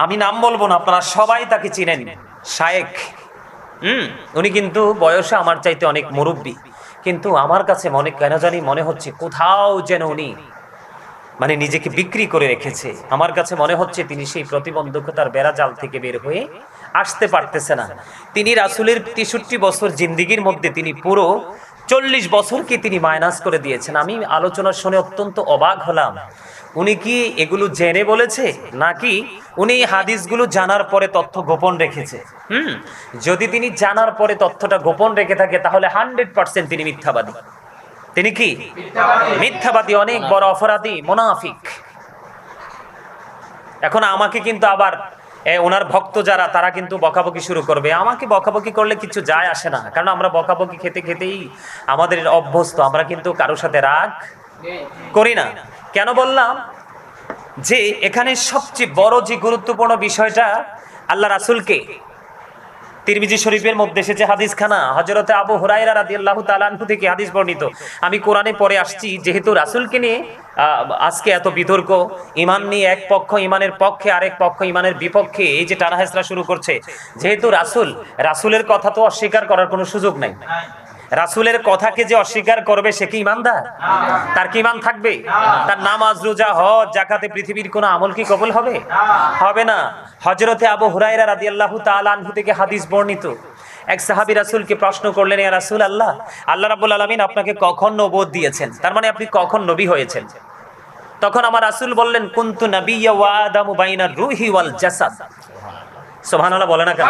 আমি নাম বলবো না, আপনারা সবাই তাকে চিনেন, শায়েখ। উনি কিন্তু বয়সে আমার চাইতে অনেক মুরব্বী, কিন্তু আমার কাছে কেন জানি মনে হচ্ছে কোথাও যেন উনি নিজেকে বিক্রি করে রেখেছে। আমার কাছে মনে হচ্ছে তিনি সেই প্রতিবন্ধকতার বেড়াজাল থেকে বের হয়ে আসতে পারতেছে না। তিনি রাসূলের ৬৩ বছর জিন্দিগির মধ্যে তিনি পুরো ৪০ বছরকে তিনি মাইনাস করে দিয়েছেন। আমি আলোচনা শুনে অত্যন্ত অবাক হলাম। উনি কি এগুলো জেনে বলেছে, নাকি উনি হাদিসগুলো জানার পরে তথ্য গোপন রেখেছে? যদি তিনি জানার পরে তথ্যটা গোপন রেখে থাকে তাহলে 100% তিনি মিথ্যাবাদী। তিনি কি মিথ্যাবাদী, অনেক বড় অপরাধী, মুনাফিক। এখন আমাকে কিন্তু আবার ওনার ভক্ত যারা, তারা কিন্তু বকাবকি শুরু করবে। আমাকে বকাবকি করলে কিছু যায় আসে না, কারণ আমরা বকাবকি খেতে খেতেই আমাদের অভ্যস্ত। আমরা কিন্তু কারোর সাথে রাগ করি না। কেন বললাম যে এখানে সবচেয়ে বড় যে গুরুত্বপূর্ণ বিষয়টা, আল্লাহ রাসূলকে তিরমিজি শরীফের মধ্যে এসেছে হাদিসখানা, হযরতে আবু হুরায়রা রাদিয়াল্লাহু তাআলা আনহু থেকে হাদিস বর্ণিত। আমি কোরআনে পড়ে আসছি, যেহেতু রাসূলকে নিয়ে আজকে এত বিতর্ক, ঈমান নিয়ে এক পক্ষ ঈমানের পক্ষে, আরেক পক্ষ ঈমানের বিপক্ষে, এই যে টানাহেঁচড়া শুরু করছে, যেহেতু রাসূলের কথা তো অস্বীকার করার কোনো সুযোগ নাই। রাসূলের কথাকে যে অস্বীকার করবে সে কি ঈমানদার? তার কি ঈমান থাকবে? তার নামাজ, রোজা, হজ, যাকাতে পৃথিবীর কোনো আমল কি কবুল হবে? হবে না। হযরতে আবু হুরায়রা রাদিয়াল্লাহু তাআলা আনহু থেকে হাদিস বর্ণিত, এক সাহাবী রাসূলকে প্রশ্ন করলেন, ইয়া রাসূলুল্লাহ, আল্লাহ রাব্বুল আলামিন আপনাকে কখন নবুয়ত দিয়েছেন? তার মানে আপনি কখন নবী হয়েছেন? তখন আমার রাসূল বললেন, কুনতু নাবিয়্যা ওয়া আদামু বাইনার রূহি ওয়াল জাসাদ। সুবহানাল্লাহ বলে না কেন?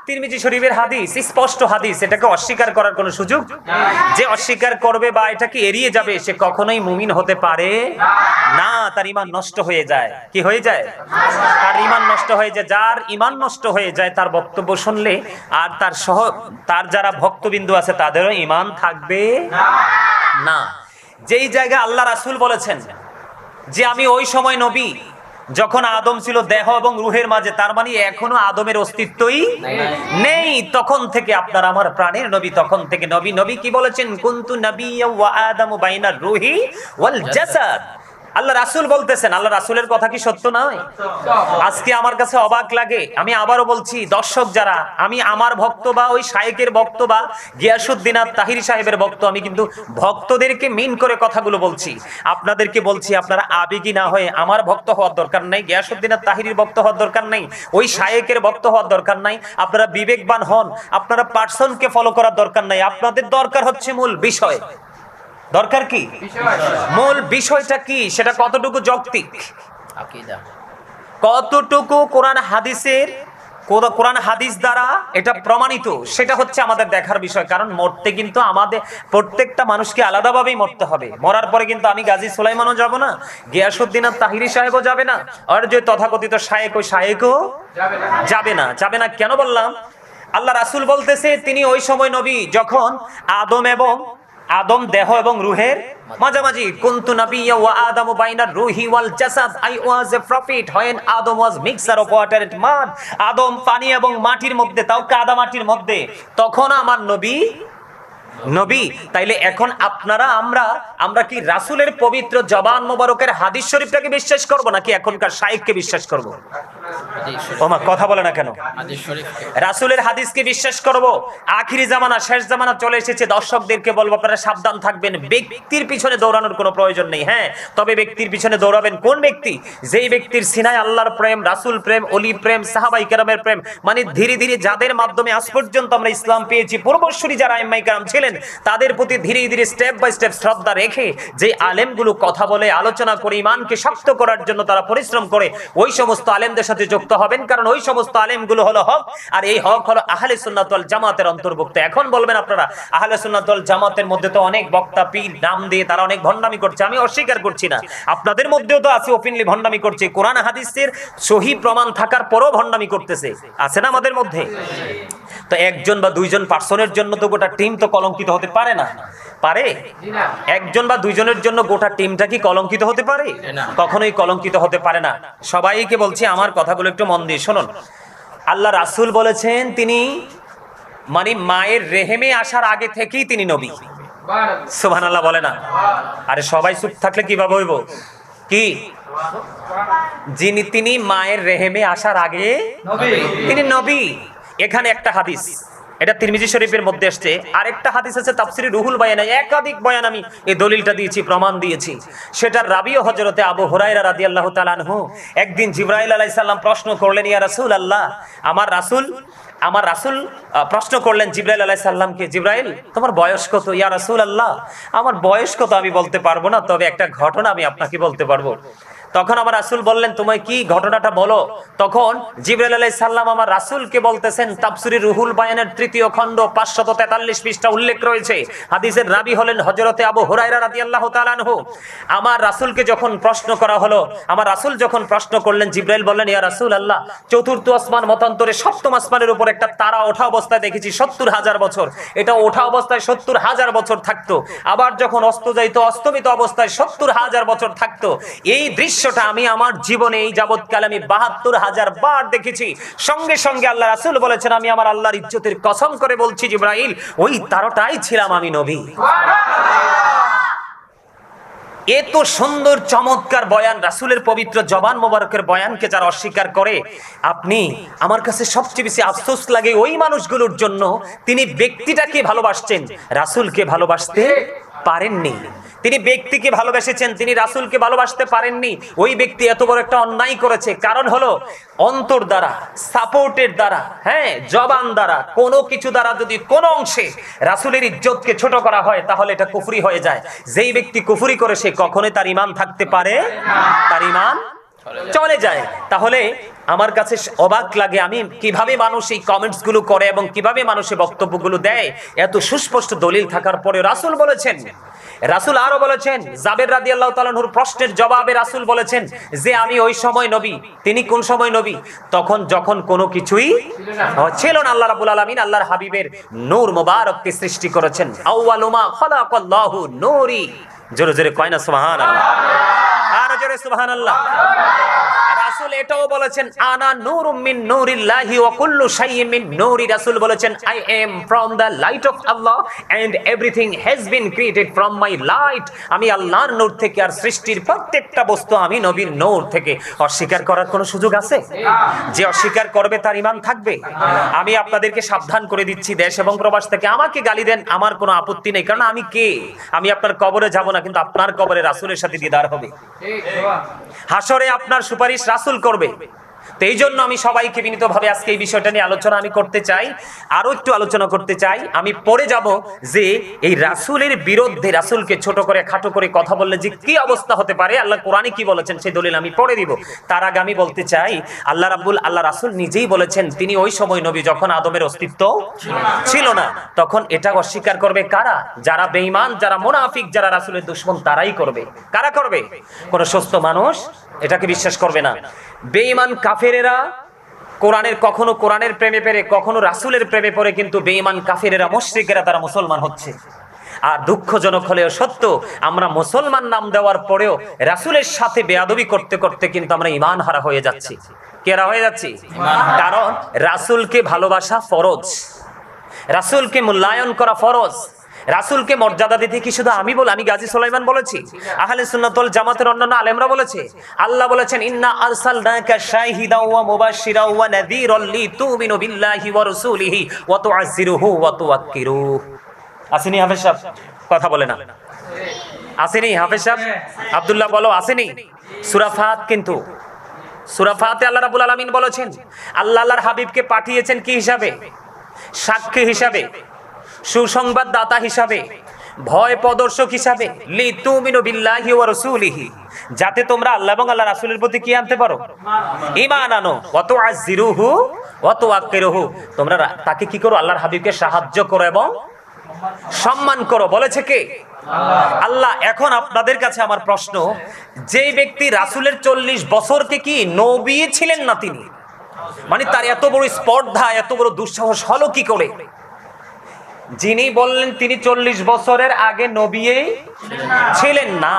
তিরমিজি শরীফের হাদিস, স্পষ্ট হাদিস, এটাকে অস্বীকার করার কোনো সুযোগ? যে অস্বীকার করবে বা এটাকে এড়িয়ে যাবে সে কখনোই মুমিন হতে পারে না। তার ঈমান নষ্ট হয়ে যায়। কি হয়ে যায়? তার ঈমান নষ্ট হয়ে যায়। যার ঈমান নষ্ট হয়ে যায় তার বক্তব্য শুনলে আর তার যারা ভক্তবিন্দু আছে তাদেরও ঈমান থাকবে না। যেই জায়গায় আল্লাহ রাসূল বলেছেন যে আমি ওই সময় নবী যখন আদম ছিল দেহ এবং রূহের মাঝে, তার মানে এখনো আদমের অস্তিত্বই নেই। তখন থেকে আপনার আমার প্রাণের নবী, তখন থেকে নবী। নবী কি বলেছেন? কুনতু নাবিয়্যা ওয়া আদামু বাইনার রূহি ওয়াল জাসাদ। আল্লাহ রাসূল বলতেছেন। আল্লাহ রাসূলের কথা কি সত্য নয়? আজকে আমার কাছে অবাক লাগে। আমি আবারও বলছি, দর্শক যারা, আমি আমার ভক্ত বা ওই শায়েকের ভক্ত বা গিয়াসউদ্দিন আত-তাহিরি সাহেবের ভক্ত, আমি কিন্তু ভক্তদেরকে মিন করে কথাগুলো বলছি। আপনাদেরকে বলছি, আপনারা আবেগী না হয়ে আমার ভক্ত হওয়ার দরকার নাই, গিয়াসউদ্দিন আত-তাহিরির ভক্ত হওয়ার দরকার নাই, ওই শায়েকের ভক্ত হওয়ার দরকার নাই। আপনারা বিবেকবান হন, আপনারা পার্সনকে ফলো করার দরকার নাই। আপনাদের দরকার হচ্ছে মূল বিষয়। দরকার কি? মূল বিষয়টা কি? সেটা কতটুকু যৌক্তিক, কতটুকু কোরআন হাদিস দ্বারা এটা প্রমাণিত, সেটা হচ্ছে আমাদের দেখার বিষয়। কারণ মরতে কিন্তু আমাদের প্রত্যেকটা মানুষকে আলাদাভাবেই মরতে হবে। মরার পরে কিন্তু আমি গাজী সুলাইমানও যাব না, গিয়াসউদ্দিন আত-তাহিরি সাহেবও যাবে না, আর যে তথাকথিত শায়েক, ওই শায়েকও যাবে না। যাবে না কেন বললাম? আল্লাহ রাসূল বলতেছে তিনি ওই সময় নবী যখন আদম দেহ এবং রূহের মাঝামাঝি। কুনতু নাবিয়্যা ওয়া আদামু বাইনার রূহি ওয়াল Jasad. I was a prophet when Adam was mixture of water and mud. আদম পানি এবং মাটির মধ্যে, তাও কাদা মাটির মধ্যে, তখন আমার নবী। তাইলে এখন আপনারা আমরা কি রাসূলের পবিত্র জবান মোবারকের হাদিস শরীফটাকে বিশ্বাস করব নাকি এখনকার শায়েখকে বিশ্বাস করব? ওমা কথা বলে না কেন? রাসূলের হাদিসকে বিশ্বাস করব। আখিরি জামানা, শেষ জামানা চলে এসেছে। দর্শকদেরকে বলবো আপনারা সাবধান থাকবেন। ব্যক্তির পিছনে দৌড়ানোর কোনো প্রয়োজন নেই। হ্যাঁ, তবে ব্যক্তির পিছনে দৌড়াবেন কোন ব্যক্তি? যেই ব্যক্তির সিনায় আল্লাহর প্রেম, রাসূল প্রেম, ওলি প্রেম, সাহাবায়ে কেরামের প্রেম, মানে ধীরে ধীরে যাদের মাধ্যমে আজ পর্যন্ত আমরা ইসলাম পেয়েছি, পূর্বসূরি যারা আইম্মায়ে কেরাম ছিলেন তাদের প্রতি ধীরে ধীরে স্টেপ বাই স্টেপ শ্রদ্ধা রেখে যে আলেমগুলো কথা বলে, আলোচনা করে, ঈমানকে শক্ত করার জন্য তারা পরিশ্রম করে, ওই সমস্ত আলেমদের সাথে যুক্ত হবেন। কারণ ওই সমস্ত আলেমগুলো হলো হক, আর এই হক হলো আহলে সুন্নাত ওয়াল জামাতের অন্তর্ভুক্ত। এখন বলবেন আপনারা আহলে সুন্নাত ওয়াল জামাতের মধ্যে তো অনেক বক্তা পীর নাম দিয়ে তারা অনেক ভণ্ডামি করছে। আমি অস্বীকার করছি না, আপনাদের মধ্যেও তো আছে ওপেনলি ভণ্ডামি করছে। কোরআন হাদিসের সহি প্রমাণ থাকার পরও ভণ্ডামি করতেছে, আছে না আমাদের মধ্যে? তো একজন বা দুইজন পার্সনের জন্য তো গোটা টিম তো কলঙ্কিত হতে পারে না। পারে? একজন বা দুইজনের জন্য গোটা টিমটা কি কলঙ্কিত হতে পারে? কখনোই কলঙ্কিত হতে পারে না। সবাইকে বলছি আমার কথাগুলো একটু মন দিয়ে শুনুন। আল্লাহ রাসূল বলেছেন তিনি মায়ের রেহেমে আসার আগে থেকেই তিনি নবী। সুবহানাল্লাহ বলে না? আরে সবাই চুপ থাকলে কিভাবে হইব? কি? তিনি মায়ের রেহেমে আসার আগে তিনি নবী। এখানে একটা হাদিস, এটা তিরমিজি শরীফের মধ্যে আসছে। আরেকটা হাদিস আছে তাফসিরে রুহুল বায়ানে, একাধিক বয়ান আমি এই দলিলটা দিয়েছি, প্রমাণ দিয়েছি। সেটার রাবিও হযরতে আবু হুরায়রা রাদিয়াল্লাহু তাআলা আনহু একদিন জিবরাইল আলাইহিস সালাম প্রশ্ন করলেন, ইয়া রাসূলুল্লাহ, আমার রাসূল প্রশ্ন করলেন জিবরাইল আলাইহিস সালামকে, জিবরাইল তোমার বয়স কত? ইয়া রাসূলুল্লাহ, আমার বয়স কত আমি বলতে পারবো না, তবে একটা ঘটনা আমি আপনাকে বলতে পারবো। তখন আমার রাসূল বললেন, তুমি কি ঘটনাটা বলো। তখন জিবরাইল আলাইহিস সালাম আমার রাসূলকে বলতেছেন, তাফসীরে রুহুল বায়ানের ৩য় খণ্ড ৫৪৩ পৃষ্ঠা উল্লেখ রয়েছে, হাদিসের রাবী হলেন হযরতে আবু হুরায়রা রাদিয়াল্লাহু তাআলা আনহু। আমার রাসূলকে যখন প্রশ্ন করা হলো, আমার রাসূল যখন প্রশ্ন করলেন, জিবরাইল বললেন, ইয়া রাসূলুল্লাহ, চতুর্থ আসমান মতান্তরে সপ্তম আসমানের উপর একটা তারা ওঠা অবস্থায় দেখেছি ৭০,০০০ বছর। এটা ওঠা অবস্থায় ৭০,০০০ বছর থাকতো, আবার যখন অস্ত যাইতো অস্তমিত অবস্থায় ৭০,০০০ বছর থাকতো। এই দৃশ্যটা আমি আমার জীবনে এই যাবৎকাল আমি ৭২,০০০ বার দেখেছি। সঙ্গে সঙ্গে আল্লাহ রাসূল বলেছেন, আমি আমার আল্লাহর ইজ্জতের কসম করে বলছি জিবরাইল, ওই তারাটাই ছিলাম আমি, নবী। এত সুন্দর চমৎকার বয়ান, রাসূলের পবিত্র জবান মোবারকের বয়ানকে যারা অস্বীকার করে, আপনি আমার কাছে সবচেয়ে বেশি আফসোস লাগে ওই মানুষগুলোর জন্য, তিনি ব্যক্তিটাকে ভালোবাসছেন, রাসূলকে ভালোবাসতে পারেননি। তিনি ব্যক্তিকে ভালোবেসেছেন, তিনি রাসূলকে ভালোবাসতে পারেননি। ওই ব্যক্তি এত বড় একটা অন্যায় করেছে, কারণ হলো অন্তর দ্বারা, সাপোর্টের দ্বারা, জবান দ্বারা, কোনো কিছু দ্বারা যদি কোনো অংশে রাসূলের ইজ্জতকে ছোট করা হয়, তাহলে এটা কুফরি হয়ে যায়। যেই ব্যক্তি কুফরি করে সে কখনোই তার ঈমান থাকতে পারে, তার ঈমান চলে যায়। তাহলে আমার কাছে অবাক লাগে আমি কিভাবে মানুষ এই কমেন্টস গুলো করে এবং কিভাবে মানুষের বক্তব্যগুলো দেয়, এত সুস্পষ্ট দলিল থাকার পরে। রাসূল বলেছেন, রাসূল আরো বলেছেন, জাবের রাদিয়াল্লাহু তাআলা আনহুর প্রশ্নের জবাবে রাসূল বলেছেন যে আমি ওই সময় নবী। তিনি কোন সময় নবী? তখন যখন কোনো কিছুই ছিল না। আল্লাহ রাব্বুল আলামিন আল্লাহর হাবিবের নূর মোবারককে সৃষ্টি করেছেন। আউয়ালু মা খালাকাল্লাহু নূরি। জোরে জোরে কয় না সুবহানাল্লাহ, আর জোরে সুবহানাল্লাহ। রাসূল এটাও বলেছেন, আনা নূরুম মিন নূরিল্লাহি ওয়া কুল্লু শাইইন মিন নূরি। রাসূল বলেছেন, I am from the light of Allah and everything has been created from my light. আমি আল্লাহর নূর থেকে, আর সৃষ্টির প্রত্যেকটা বস্তু আমি নবীর নূর থেকে। অস্বীকার করার কোনো সুযোগ আছে? যে অস্বীকার করবে তার ঈমান থাকবে। আমি আপনাদেরকে সাবধান করে দিচ্ছি, দেশ এবং প্রবাস থেকে আমাকে গালি দেন, আমার কোনো আপত্তি নেই, কারণ আমি কে? আমি আপনার কবরে যাব না, কিন্তু আপনার কবরে রাসূলের সাথে দিদার হবে। হাসরে আপনার সুপারিশ রাসূল করবে। তো এই জন্য আমি সবাইকে বিনীতভাবে আজকে এই বিষয়টা নিয়ে আলোচনা আমি করতে চাই, আরো একটু আলোচনা করতে চাই। আমি পরে যাব যে এই রাসূলের বিরুদ্ধে, রাসূলকে ছোট করে খাটো করে কথা বললে যে কি অবস্থা হতে পারে, আল্লাহ কোরআনে কি বলেছেন সেই দলিল আমি পরে দিব। তার আগে আমি বলতে চাই, আল্লাহ রাসূল নিজেই বলেছেন তিনি ওই সময় নবী যখন আদমের অস্তিত্ব ছিল না। তখন এটা অস্বীকার করবে কারা? যারা বেঈমান, যারা মুনাফিক, যারা রাসূলের দুশমন, তারাই করবে। কারা করবে? কোন সুস্থ মানুষ এটাকে বিশ্বাস করবে না। বেঈমান কাফেরেরা কখনো কোরআনের প্রেমে পড়ে, কখনো রাসূলের প্রেমে পড়ে, কিন্তু বেঈমান কাফেরেরা, মুশরিকেরা তারা মুসলমান হচ্ছে। আর দুঃখজনক হলেও সত্য, আমরা মুসলমান নাম দেওয়ার পরেও রাসূলের সাথে বেয়াদবি করতে করতে কিন্তু আমরা ঈমান হারা হয়ে যাচ্ছি। কেরা হয়ে যাচ্ছি? কারণ রাসূলকে ভালোবাসা ফরজ, রাসূলকে মূল্যায়ন করা ফরজ, রাসূলকে মর্যাদা দিতে কি শুধু আমি গাজী সুলাইমান বলেছি? আহলে সুন্নাত ওয়াল জামাতের অন্যান্য আলেমরা বলেছে। আল্লাহ বলেছেন, ইন্না আরসালনাকা শাহিদাও ওয়া মুবাশশিরাও ওয়া নাযীরাল লিতুমিনু বিল্লাহি ওয়া রাসূলিহি ওয়া তুআযযিরুহু ওয়া তুওয়াক্কিরুহু। আসেনি হাফেজ সাহেব? কথা বলে না। আসেনি হাফেজ সাহেব? আব্দুল্লাহ বলো, আসেনি? সূরা ফাত, কিন্তু সূরা ফাতে আল্লাহ রাব্বুল আলামিন বলেছেন, আল্লাহর হাবিবকে পাঠিয়েছেন কি হিসাবে? সাক্ষী হিসাবে, সুসংবাদদাতা হিসাবে, ভয় প্রদর্শক হিসাবে। লিতুমিনু বিল্লাহি ওয়া রাসূলিহি, যাতে তোমরা আল্লাহ এবং আল্লাহর রাসূলের প্রতি কি আনতে পারো? ঈমান আনো। ওয়া তুআযযিরুহু ওয়া তুওয়াক্কিরুহু, তোমরা তাকে কি করো? আল্লাহর হাবিবকে সাহায্য করো এবং সম্মান করো। বলেছে কে? আল্লাহ। এখন আপনাদের কাছে আমার প্রশ্ন, যে ব্যক্তি রাসূলের 40 বছরকে কি নবী ছিলেন না তিনি, মানে তার এত বড় স্পর্ধা, এত বড় দুঃসাহস হলো কি করে? যিনি বললেন তিনি 40 বছরের আগে নবী ছিলেন না,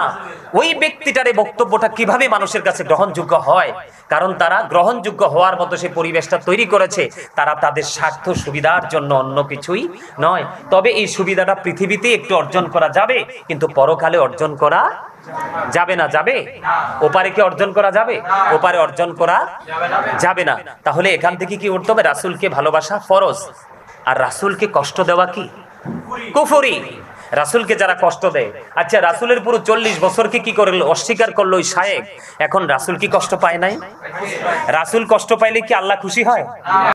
ওই ব্যক্তিটার এই বক্তব্যটা কিভাবে মানুষের কাছে গ্রহণযোগ্য হয়? কারণ তারা গ্রহণযোগ্য হওয়ার মতো সেই পরিবেশটা তৈরি করেছে, তারা তাদের স্বার্থ সুবিধার জন্য, অন্য কিছুই নয়। তবে এই সুবিধাটা পৃথিবীতে একটু অর্জন করা যাবে, কিন্তু পরকালে অর্জন করা যাবে না, যাবে? ওপারে কি অর্জন করা যাবে? ওপারে অর্জন করা যাবে না। তাহলে এখান থেকে কি উঠতে হবে? রাসূলকে ভালোবাসা ফরজ, আর রাসূলকে কষ্ট দেওয়া কি কুফরি। রাসূলকে যারা কষ্ট দেয়, আচ্ছা রাসূলের পুরো 40 বছরকে কি করলো? অস্বীকার করলো ওই শায়েক। এখন রাসূল কি কষ্ট পায় নাই? রাসূল কষ্ট পাইলে কি আল্লাহ খুশি হয়?